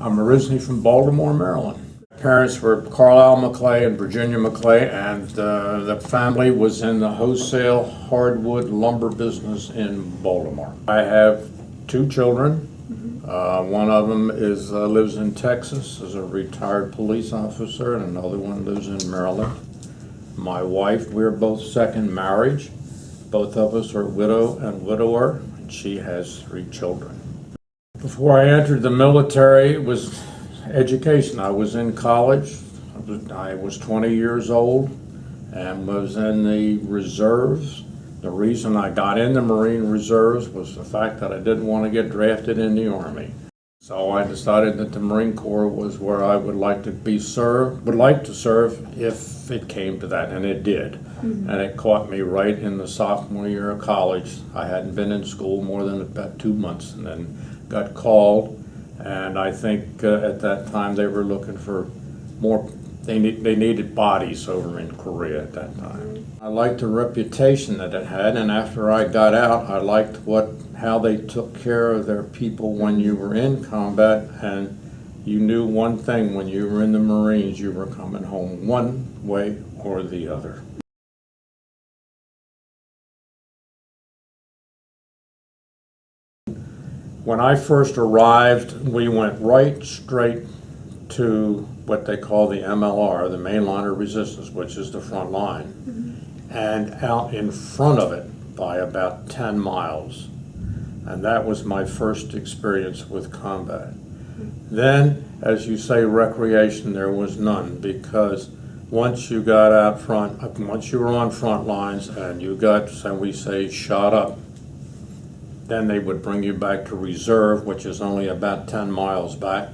I'm originally from Baltimore, Maryland. My parents were Carlisle MacLea and Virginia MacLea, and the family was in the wholesale hardwood lumber business in Baltimore. I have two children. One of them lives in Texas as a retired police officer, and another one lives in Maryland. My wife, we're both second marriage. Both of us are widow and widower, and she has 3 children. Before I entered the military, it was education. I was in college. I was 20 years old and was in the reserves. The reason I got in the Marine Reserves was the fact that I didn't want to get drafted in the Army. So I decided that the Marine Corps was where I would like to serve if it came to that, and it did. And it caught me right in the sophomore year of college. I hadn't been in school more than about 2 months, and then got called, and I think at that time they were looking for more, they needed bodies over in Korea at that time. I liked the reputation that it had, and after I got out, I liked how they took care of their people when you were in combat, and you knew one thing: when you were in the Marines, you were coming home one way or the other. When I first arrived, we went right straight to what they call the MLR, the main line of resistance, which is the front line, and out in front of it by about 10 miles. And that was my first experience with combat. Then, as you say, recreation, there was none, because once you got out front, once you were on front lines and you got, so we say, shot up, then they would bring you back to reserve, which is only about 10 miles back.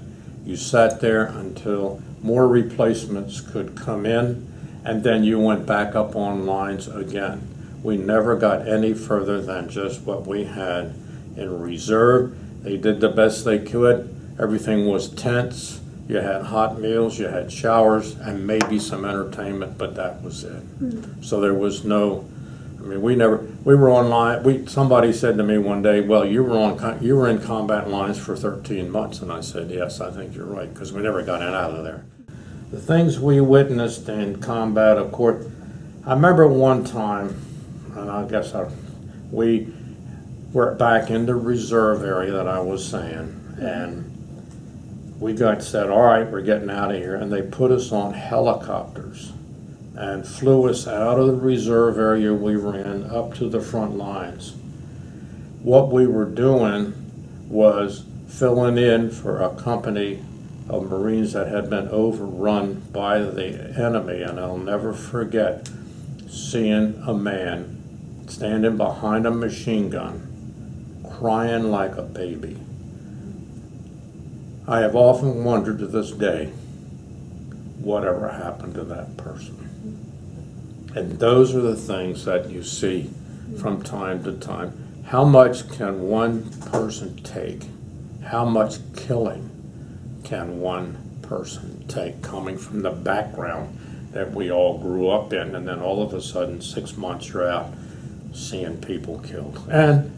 You sat there until more replacements could come in, and then you went back up on lines again. We never got any further than just what we had in reserve. They did the best they could. Everything was tents. You had hot meals, you had showers, and maybe some entertainment, but that was it. So there was no, I mean, we were on line. Somebody said to me one day, well, you were in combat lines for 13 months. And I said, yes, I think you're right, because we never got out of there. The things we witnessed in combat, of course, I remember one time, and I guess we were back in the reserve area that I was saying, and we got said, all right, we're getting out of here. And they put us on helicopters and flew us out of the reserve area we were in up to the front lines. What we were doing was filling in for a company of Marines that had been overrun by the enemy, and I'll never forget seeing a man standing behind a machine gun crying like a baby. I have often wondered to this day whatever happened to that person. And those are the things that you see from time to time. How much can one person take? How much killing can one person take, coming from the background that we all grew up in, and then all of a sudden 6 months you're out seeing people killed? And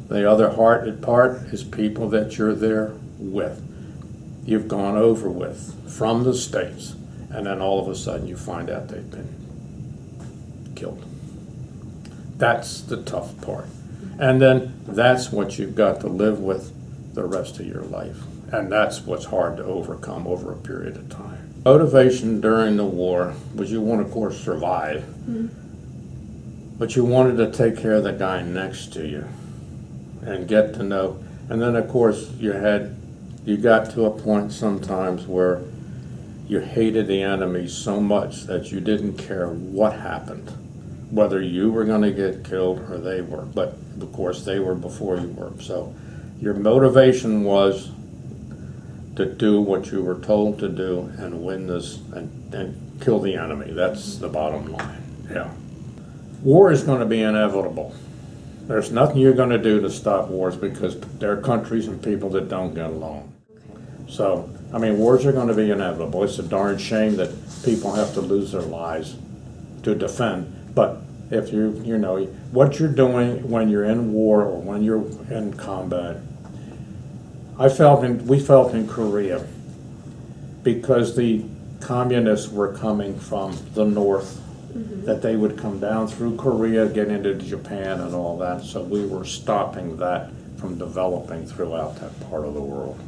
the other hard part is people that you're there with, you've gone over with from the States, and then all of a sudden you find out they've been killed. That's the tough part. And then that's what you've got to live with the rest of your life. And that's what's hard to overcome over a period of time. Motivation during the war was, you want to, of course, survive, but you wanted to take care of the guy next to you and get to know. And then, of course, you got to a point sometimes where you hated the enemy so much that you didn't care what happened, whether you were going to get killed or they were. But of course they were before you were. So your motivation was to do what you were told to do and win this and kill the enemy. That's the bottom line. Yeah. War is going to be inevitable. There's nothing you're going to do to stop wars, because there are countries and people that don't get along. So, I mean, wars are going to be inevitable. It's a darn shame that people have to lose their lives to defend. But if you know, what you're doing when you're in war or when you're in combat, we felt in Korea because the communists were coming from the north, that they would come down through Korea, get into Japan and all that. So we were stopping that from developing throughout that part of the world.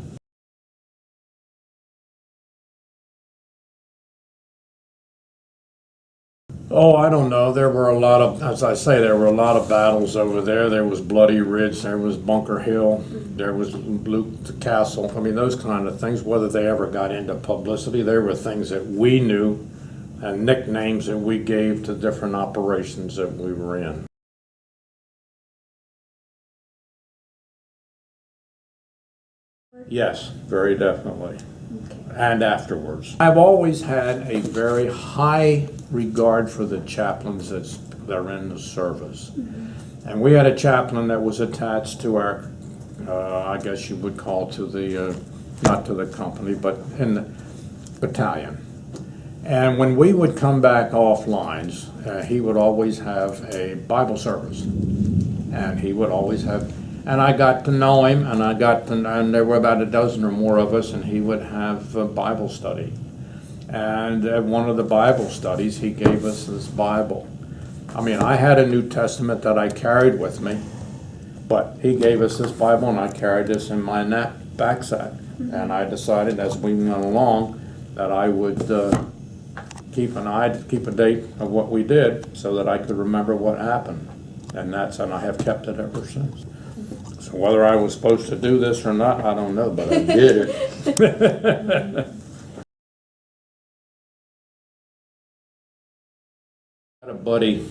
Oh, I don't know. There were a lot of, as I say, there were a lot of battles over there. There was Bloody Ridge, there was Bunker Hill, there was Blue Castle. I mean, those kind of things, whether they ever got into publicity, there were things that we knew and nicknames that we gave to different operations that we were in. Yes, very definitely. And afterwards. I've always had a very high regard for the chaplains that are in the service. And we had a chaplain that was attached to our, I guess you would call to the, not to the company, but in the battalion. And when we would come back off lines, he would always have a Bible service. And he would always have, and I got to know him, and there were about a dozen or more of us, and he would have a Bible study. And at one of the Bible studies, he gave us this Bible. I mean, I had a New Testament that I carried with me, but he gave us this Bible, and I carried this in my backpack. And I decided as we went along that I would keep a date of what we did so that I could remember what happened. And I have kept it ever since. So whether I was supposed to do this or not, I don't know, but I did it. I had a buddy,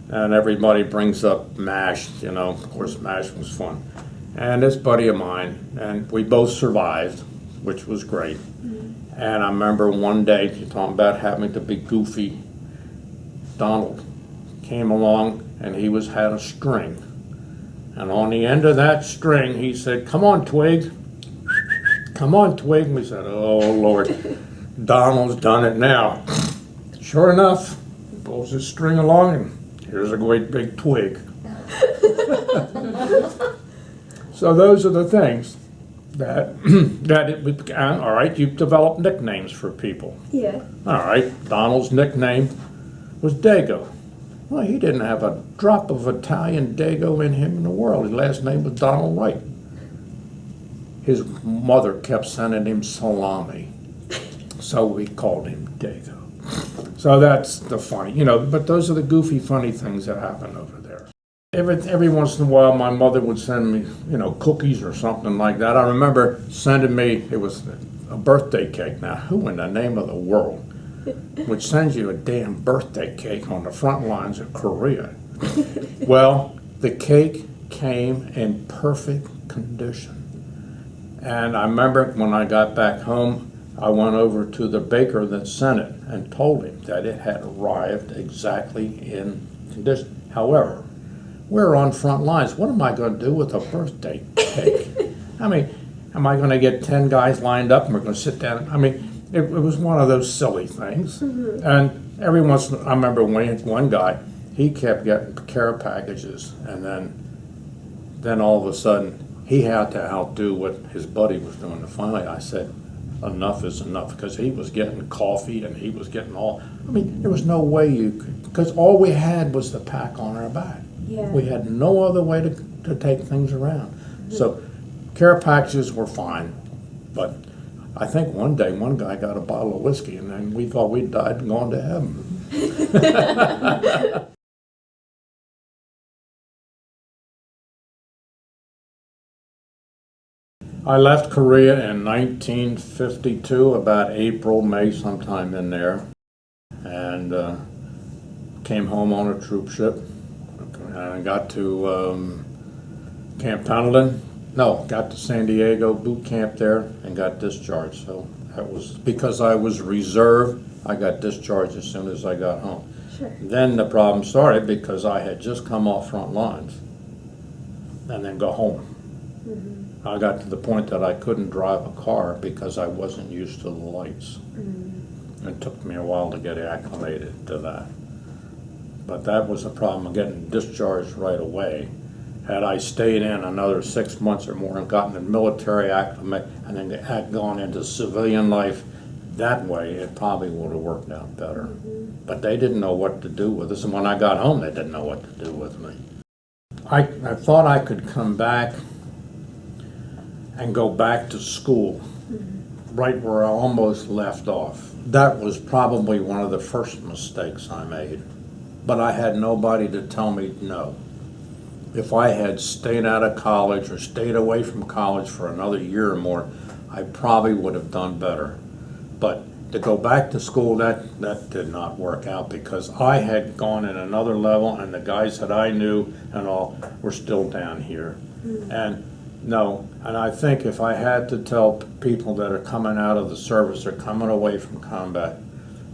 and everybody brings up MASH, you know, of course MASH was fun. And this buddy of mine, and we both survived, which was great. And I remember one day, you're talking about having to be goofy, Donald came along and he had a string. And on the end of that string, he said, "Come on, Twig. Come on, Twig." And we said, "Oh, Lord, Donald's done it now." Sure enough, he pulls his string along, and here's a great big twig. So those are the things that all right, you've developed nicknames for people. Yeah. All right, Donald's nickname was Dago. Well, he didn't have a drop of Italian Dago in him in the world. His last name was Donald Wright. His mother kept sending him salami, so we called him Dago. So that's the funny, you know, but those are the goofy, funny things that happen over there. Every once in a while, my mother would send me, you know, cookies or something like that. I remember sending me, it was a birthday cake. Now, who in the name of the world would send you a damn birthday cake on the front lines of Korea? Well, the cake came in perfect condition. And I remember when I got back home, I went over to the baker that sent it and told him that it had arrived exactly in condition. However, we're on front lines. What am I going to do with a birthday cake? I mean, am I going to get 10 guys lined up and we're going to sit down? I mean, it was one of those silly things. And every once in a while, I remember one guy, he kept getting care packages, and then all of a sudden, he had to outdo what his buddy was doing. And finally, I said, enough is enough, because he was getting coffee and he was getting all, I mean, there was no way you could, because all we had was the pack on our back. Yeah. We had no other way to take things around. So care packages were fine, but I think one day one guy got a bottle of whiskey, and then we thought we'd died and gone to heaven. I left Korea in 1952, about April, May, sometime in there, and came home on a troop ship. I got to Camp Pendleton. No, got to San Diego boot camp there and got discharged. So that was because I was reserve. I got discharged as soon as I got home. Sure. Then the problem started because I had just come off front lines and then go home. I got to the point that I couldn't drive a car because I wasn't used to the lights. It took me a while to get acclimated to that. But that was a problem of getting discharged right away. Had I stayed in another 6 months or more and gotten the military acclimate and then had gone into civilian life that way, it probably would have worked out better. But they didn't know what to do with us, and when I got home, they didn't know what to do with me. I thought I could come back and go back to school right where I almost left off. That was probably one of the first mistakes I made. But I had nobody to tell me no. If I had stayed out of college or stayed away from college for another year or more, I probably would have done better. But to go back to school, that did not work out because I had gone in another level and the guys that I knew and all were still down here. And no, and I think if I had to tell people that are coming out of the service or coming away from combat,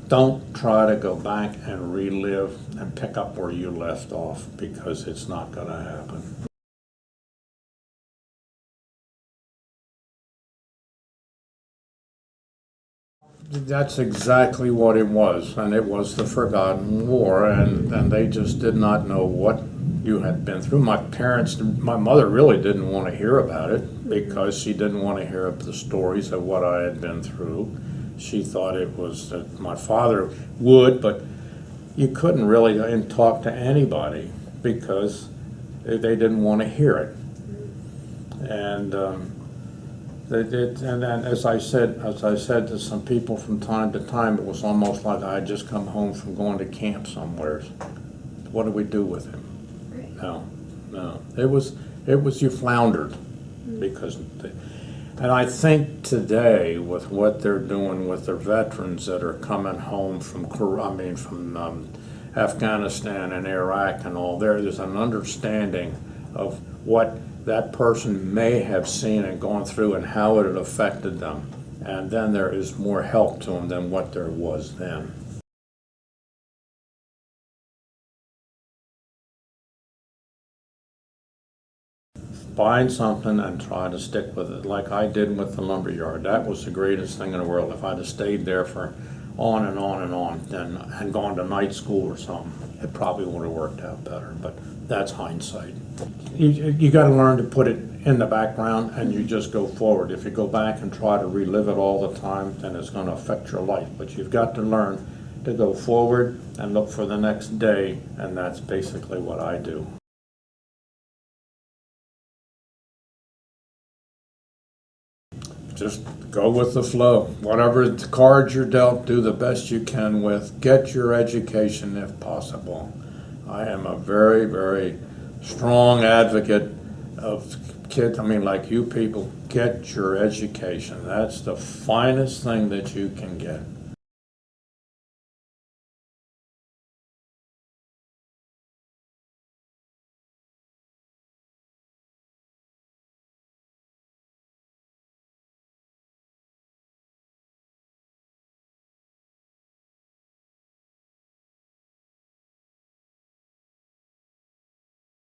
don't try to go back and relive and pick up where you left off because it's not going to happen. That's exactly what it was, and it was the forgotten war, and they just did not know what you had been through. My mother really didn't want to hear about it because she didn't want to hear of the stories of what I had been through. She thought it was that my father would, but you couldn't really talk to anybody because they didn't want to hear it. And and then, as I said to some people from time to time, it was almost like I had just come home from going to camp somewhere. What do we do with him? No. It was you floundered because. And I think today, with what they're doing with their veterans that are coming home from Afghanistan and Iraq and all, there's an understanding of what that person may have seen and gone through and how it had affected them. And then there is more help to them than what there was then. Find something and try to stick with it, like I did with the lumberyard. That was the greatest thing in the world. If I'd have stayed there for on and on and on and gone to night school or something, it probably would have worked out better, but that's hindsight. You got to learn to put it in the background and you just go forward. If you go back and try to relive it all the time, then it's going to affect your life, but you've got to learn to go forward and look for the next day, and that's basically what I do. Just go with the flow. Whatever cards you're dealt, do the best you can with. Get your education if possible. I am a very, very strong advocate of kids. Like you people, get your education. That's the finest thing that you can get.